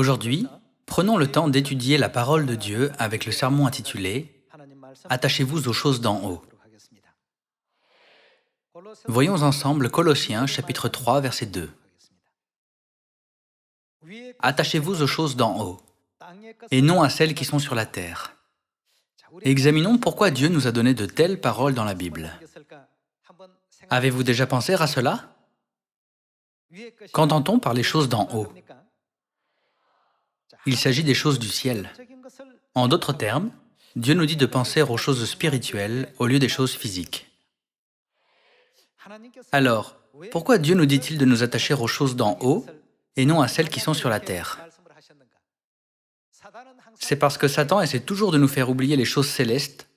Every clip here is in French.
Aujourd'hui, prenons le temps d'étudier la parole de Dieu avec le sermon intitulé « Attachez-vous aux choses d'en haut ». Voyons ensemble Colossiens chapitre 3 verset 2. « Attachez-vous aux choses d'en haut, et non à celles qui sont sur la terre ». Examinons pourquoi Dieu nous a donné de telles paroles dans la Bible. Avez-vous déjà pensé à cela? Qu'entend-on par les choses d'en haut? Il s'agit des choses du ciel. En d'autres termes, Dieu nous dit de penser aux choses spirituelles au lieu des choses physiques. Alors, pourquoi Dieu nous dit-il de nous attacher aux choses d'en haut et non à celles qui sont sur la terre? C'est parce que Satan essaie toujours de nous faire oublier les choses célestes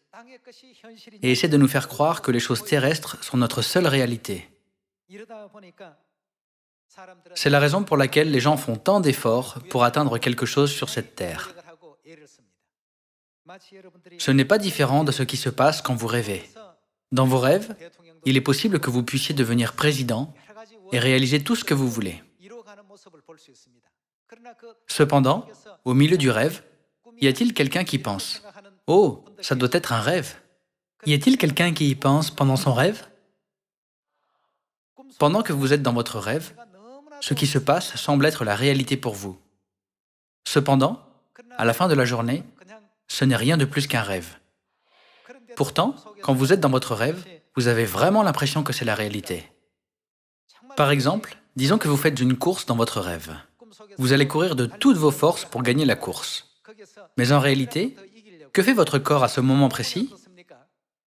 et essaie de nous faire croire que les choses terrestres sont notre seule réalité. C'est la raison pour laquelle les gens font tant d'efforts pour atteindre quelque chose sur cette terre. Ce n'est pas différent de ce qui se passe quand vous rêvez. Dans vos rêves, il est possible que vous puissiez devenir président et réaliser tout ce que vous voulez. Cependant, au milieu du rêve, y a-t-il quelqu'un qui pense « Oh, ça doit être un rêve ». Y a-t-il quelqu'un qui y pense pendant son rêve? Pendant que vous êtes dans votre rêve, ce qui se passe semble être la réalité pour vous. Cependant, à la fin de la journée, ce n'est rien de plus qu'un rêve. Pourtant, quand vous êtes dans votre rêve, vous avez vraiment l'impression que c'est la réalité. Par exemple, disons que vous faites une course dans votre rêve. Vous allez courir de toutes vos forces pour gagner la course. Mais en réalité, que fait votre corps à ce moment précis?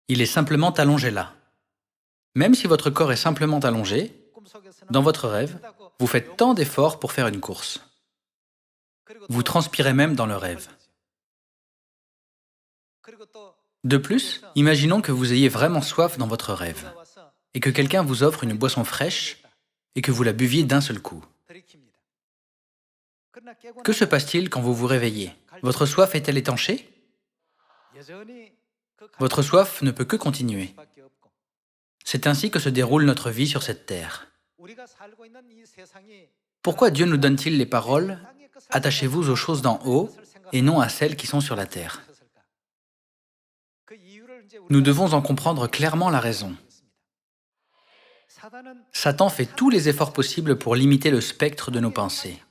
Il est simplement allongé là. Même si votre corps est simplement allongé, dans votre rêve, vous faites tant d'efforts pour faire une course. Vous transpirez même dans le rêve. De plus, imaginons que vous ayez vraiment soif dans votre rêve et que quelqu'un vous offre une boisson fraîche et que vous la buviez d'un seul coup. Que se passe-t-il quand vous vous réveillez? Votre soif est-elle étanchée? Votre soif ne peut que continuer. C'est ainsi que se déroule notre vie sur cette terre. Pourquoi Dieu nous donne-t-il les paroles « Attachez-vous aux choses d'en haut et non à celles qui sont sur la terre » Nous devons en comprendre clairement la raison. Satan fait tous les efforts possibles pour limiter le spectre de nos pensées.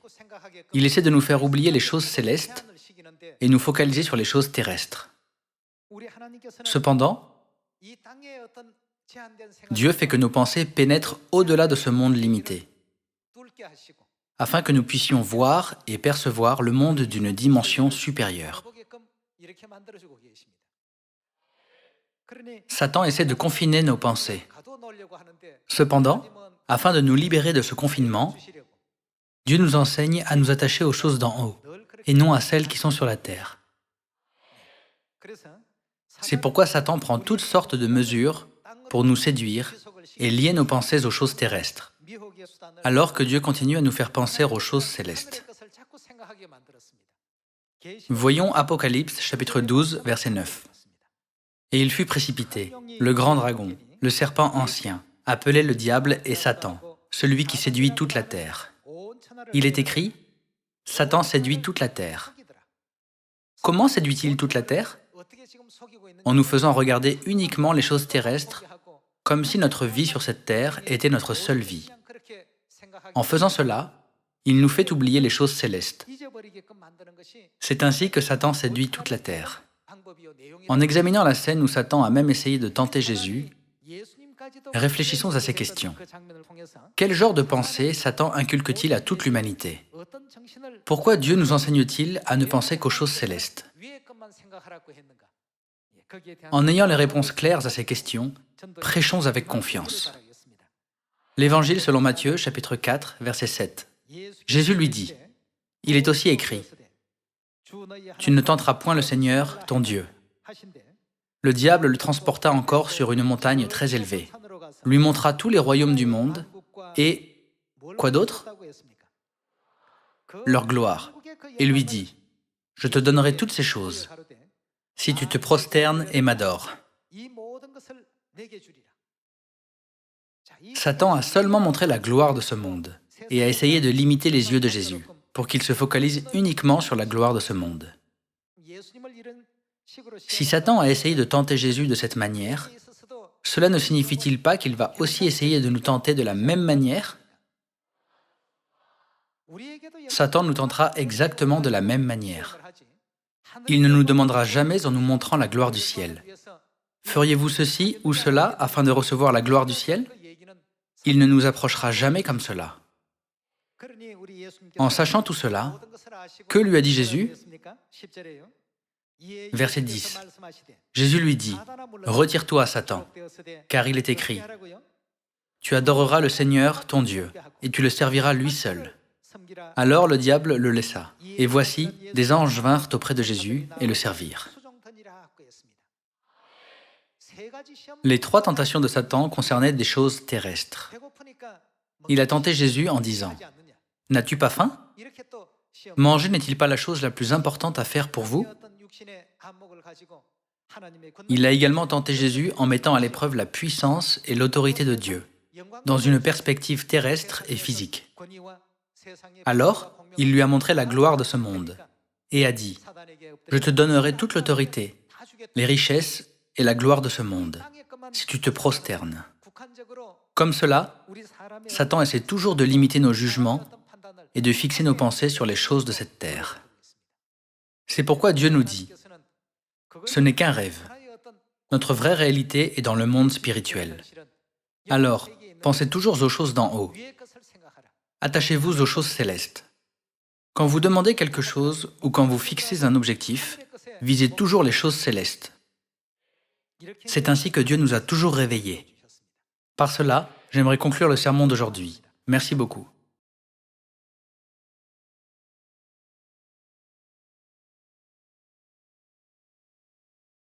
Il essaie de nous faire oublier les choses célestes et nous focaliser sur les choses terrestres. Cependant, Dieu fait que nos pensées pénètrent au-delà de ce monde limité, afin que nous puissions voir et percevoir le monde d'une dimension supérieure. Satan essaie de confiner nos pensées. Cependant, afin de nous libérer de ce confinement, Dieu nous enseigne à nous attacher aux choses d'en haut, et non à celles qui sont sur la terre. C'est pourquoi Satan prend toutes sortes de mesures pour nous séduire et lier nos pensées aux choses terrestres, alors que Dieu continue à nous faire penser aux choses célestes. Voyons Apocalypse chapitre 12, verset 9. « Et il fut précipité, le grand dragon, le serpent ancien, appelé le diable et Satan, celui qui séduit toute la terre. Il est écrit, « Satan séduit toute la terre. » Comment séduit-il toute la terre? En nous faisant regarder uniquement les choses terrestres, comme si notre vie sur cette terre était notre seule vie. En faisant cela, il nous fait oublier les choses célestes. C'est ainsi que Satan séduit toute la terre. En examinant la scène où Satan a même essayé de tenter Jésus, réfléchissons à ces questions. Quel genre de pensée Satan inculque-t-il à toute l'humanité? Pourquoi Dieu nous enseigne-t-il à ne penser qu'aux choses célestes? En ayant les réponses claires à ces questions, prêchons avec confiance. L'Évangile selon Matthieu, chapitre 4, verset 7. Jésus lui dit, « Il est aussi écrit, « Tu ne tenteras point le Seigneur, ton Dieu. » Le diable le transporta encore sur une montagne très élevée, lui montra tous les royaumes du monde et, quoi d'autre? Leur gloire, et lui dit, « Je te donnerai toutes ces choses, si tu te prosternes et m'adores. » Satan a seulement montré la gloire de ce monde et a essayé de limiter les yeux de Jésus. pour qu'il se focalise uniquement sur la gloire de ce monde. Si Satan a essayé de tenter Jésus de cette manière, cela ne signifie-t-il pas qu'il va aussi essayer de nous tenter de la même manière? Satan nous tentera exactement de la même manière. Il ne nous demandera jamais en nous montrant la gloire du ciel. Feriez-vous ceci ou cela afin de recevoir la gloire du ciel? Il ne nous approchera jamais comme cela. En sachant tout cela, que lui a dit Jésus? Verset 10. Jésus lui dit, « Retire-toi, Satan, car il est écrit, « Tu adoreras le Seigneur, ton Dieu, et tu le serviras lui seul. » Alors le diable le laissa, et voici, des anges vinrent auprès de Jésus et le servirent. Les 3 tentations de Satan concernaient des choses terrestres. Il a tenté Jésus en disant, « N'as-tu pas faim? Manger n'est-il pas la chose la plus importante à faire pour vous? » Il a également tenté Jésus en mettant à l'épreuve la puissance et l'autorité de Dieu, dans une perspective terrestre et physique. Alors, il lui a montré la gloire de ce monde, et a dit, « Je te donnerai toute l'autorité, les richesses et la gloire de ce monde, si tu te prosternes. » Comme cela, Satan essaie toujours de limiter nos jugements et de fixer nos pensées sur les choses de cette terre. C'est pourquoi Dieu nous dit, ce n'est qu'un rêve. Notre vraie réalité est dans le monde spirituel. Alors, pensez toujours aux choses d'en haut. Attachez-vous aux choses célestes. Quand vous demandez quelque chose ou quand vous fixez un objectif, visez toujours les choses célestes. C'est ainsi que Dieu nous a toujours réveillés. Par cela, j'aimerais conclure le sermon d'aujourd'hui. Merci beaucoup.